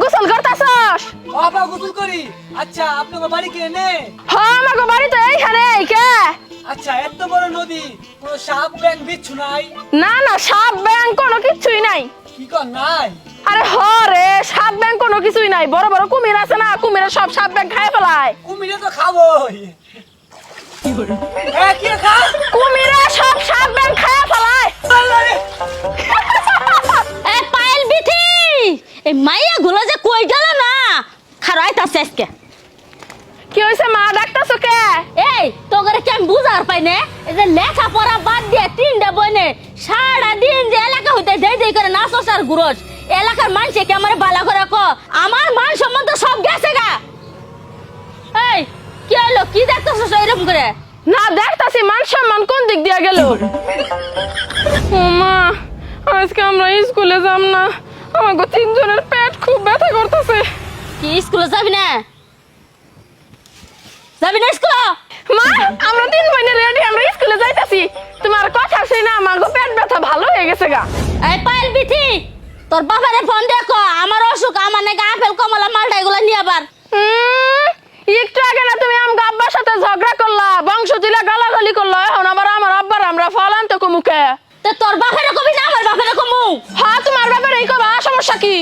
গোসল করতাছস? বাবা গোসল করি। আচ্ছা আপনার বাড়ি কে নে? হ্যাঁ আমাগো বাড়ি তো এইখানে। কে? আচ্ছা এত বড় নদী কোনো সাপ ব্যাং বিচ্ছু নাই? না না, সাপ ব্যাং কোনো কিছুই নাই। কি কর নাই? আরে হরে, সাপ ব্যাং কোনো কিছুই নাই। বড় বড় কুমির আছে না, কুমিরে সব সাপ ব্যাং খায় ফেলায়। কুমিরে তো খাবোই। হ্যাঁ কি খা? কুমিরে সব সাপ ব্যাং খায় ফেলায়। এ পায়েল বিথি, এই মাইয়া গুলো যে কই গেল না, খারাইতাছে আজকে। কি হইছে মা, ডাকতাছো কে? এই তোগরে কি আমি বুঝার পাই না? এই যে লেখাপড়া বাদ দিয়ে তিনটা বনে সারা দিন যে এলাকা হইতে দেই দেই করে নাচস আর ঘুরস, এলাকার মানুষে কি আমার বালা করে কো? আমার মান সম্মান তো সব গেছে গা। এই কি হলো, কি দেখতেছস এরকম করে? না দেখতাছি মান সম্মান কোন দিক দিয়া গেল। ও মা, আজকে আমরা স্কুলে যাব না। আমাগো তিনজনের পেট খুব ব্যথা করতেছে। কি স্কুলে যাবি না? যাবি না স্কুলে? মা, আমরা তিন বোনের রেডি, আমরা স্কুলে যাইতাছি। তোমার কথা শুনে না আমাগো পেট ব্যথা ভালো হয়ে গেছে গা। এই পায়েল বিথি, তোর বাবারে ফোন দেখো, আমার অসুখ, আমার নাকি আপেল কমলা মালটা এগুলো নিয়ে আবার। একটু আগে না তুমি আমগো আব্বার সাথে ঝগড়া করলা, বংশ তুলা গালাগালি করলা, এখন আবার আমার আব্বার আমরা ফল আনতে কমুকে। তো তোর বাপেরে কবি না আমার বাপেরে কমু? হ্যাঁ তোমার ব্যাপারে এই কবা, সমস্যা কি?